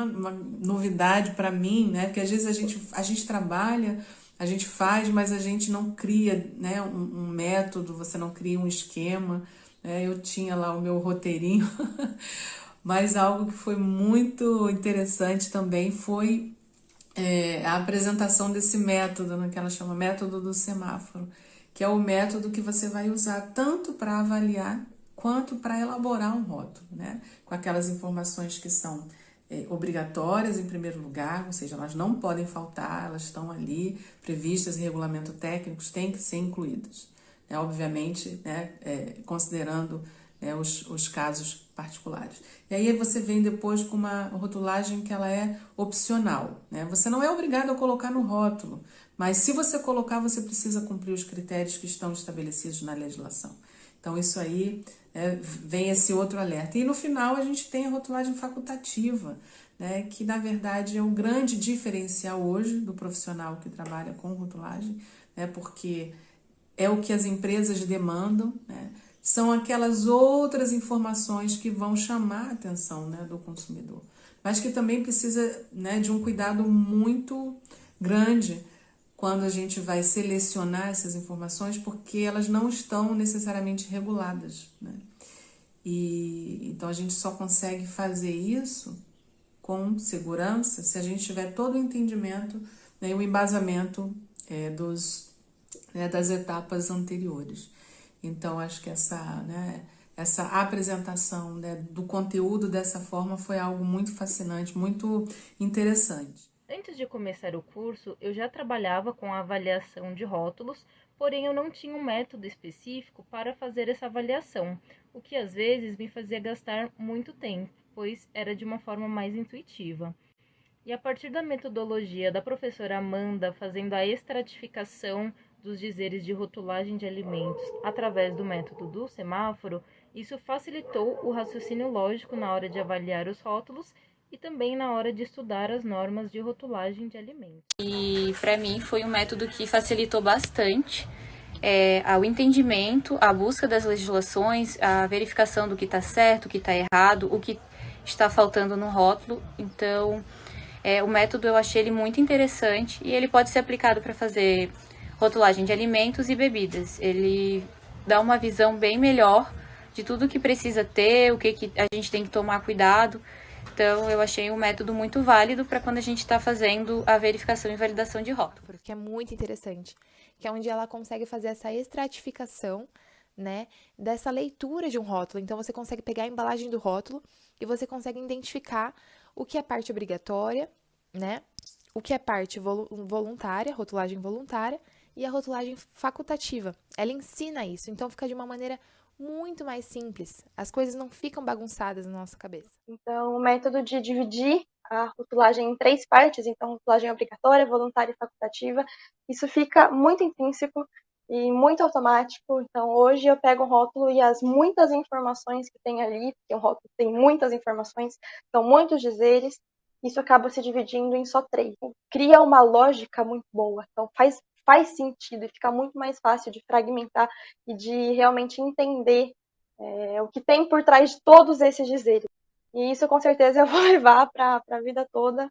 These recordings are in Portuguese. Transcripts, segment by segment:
uma novidade para mim, né? Porque às vezes a gente trabalha, a gente faz, mas a gente não cria, né, um método, você não cria um esquema, né? Eu tinha lá o meu roteirinho, mas algo que foi muito interessante também foi a apresentação desse método, né, que ela chama método do semáforo, que é o método que você vai usar tanto para avaliar quanto para elaborar um rótulo, né? Com aquelas informações que são obrigatórias em primeiro lugar, ou seja, elas não podem faltar, elas estão ali previstas em regulamento técnicos, têm que ser incluídas, né? Obviamente, né, considerando os casos particulares. E aí você vem depois com uma rotulagem que ela é opcional, né? Você não é obrigado a colocar no rótulo, mas se você colocar, você precisa cumprir os critérios que estão estabelecidos na legislação. Então isso aí vem esse outro alerta. E no final a gente tem a rotulagem facultativa, né? Que na verdade é um grande diferencial hoje do profissional que trabalha com rotulagem, né? Porque é o que as empresas demandam, né? São aquelas outras informações que vão chamar a atenção, né, do consumidor, mas que também precisa, né, de um cuidado muito grande quando a gente vai selecionar essas informações, porque elas não estão necessariamente reguladas, né? E então a gente só consegue fazer isso com segurança se a gente tiver todo o entendimento, né, e o embasamento das etapas anteriores. Então, acho que essa apresentação, né, do conteúdo dessa forma foi algo muito fascinante, muito interessante. Antes de começar o curso, eu já trabalhava com a avaliação de rótulos, porém eu não tinha um método específico para fazer essa avaliação, o que às vezes me fazia gastar muito tempo, pois era de uma forma mais intuitiva. E a partir da metodologia da professora Amanda fazendo a estratificação dos dizeres de rotulagem de alimentos através do método do semáforo, isso facilitou o raciocínio lógico na hora de avaliar os rótulos e também na hora de estudar as normas de rotulagem de alimentos. E para mim foi um método que facilitou bastante o entendimento, a busca das legislações, a verificação do que está certo, o que está errado, o que está faltando no rótulo. Então, o método eu achei ele muito interessante e ele pode ser aplicado para fazer rotulagem de alimentos e bebidas. Ele dá uma visão bem melhor de tudo que precisa ter, o que a gente tem que tomar cuidado. Então, eu achei um método muito válido para quando a gente está fazendo a verificação e validação de rótulo. Que é muito interessante, que é onde ela consegue fazer essa estratificação, né, dessa leitura de um rótulo. Então, você consegue pegar a embalagem do rótulo e você consegue identificar o que é parte obrigatória, né, o que é parte voluntária, rotulagem voluntária, e a rotulagem facultativa. Ela ensina isso, então fica de uma maneira muito mais simples. As coisas não ficam bagunçadas na nossa cabeça. Então, o método de dividir a rotulagem em 3 partes, então rotulagem obrigatória, voluntária e facultativa, isso fica muito intrínseco e muito automático. Então, hoje eu pego um rótulo e as muitas informações que tem ali, porque um rótulo tem muitas informações, são muitos dizeres, isso acaba se dividindo em só 3. Cria uma lógica muito boa, então faz sentido e fica muito mais fácil de fragmentar e de realmente entender o que tem por trás de todos esses dizeres. E isso, com certeza, eu vou levar para a vida toda,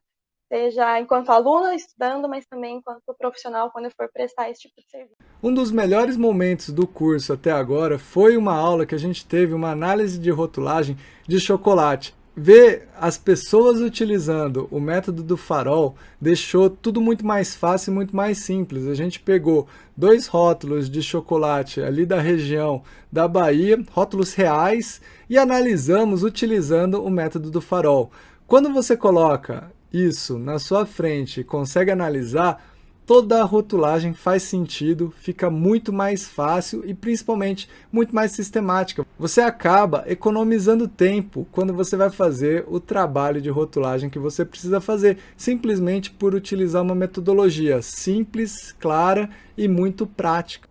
seja enquanto aluna estudando, mas também enquanto profissional, quando eu for prestar esse tipo de serviço. Um dos melhores momentos do curso até agora foi uma aula que a gente teve, uma análise de rotulagem de chocolate. Ver as pessoas utilizando o método do farol deixou tudo muito mais fácil e muito mais simples. A gente pegou 2 rótulos de chocolate ali da região da Bahia, rótulos reais, e analisamos utilizando o método do farol. Quando você coloca isso na sua frente e consegue analisar, toda a rotulagem faz sentido, fica muito mais fácil e principalmente muito mais sistemática. Você acaba economizando tempo quando você vai fazer o trabalho de rotulagem que você precisa fazer, simplesmente por utilizar uma metodologia simples, clara e muito prática.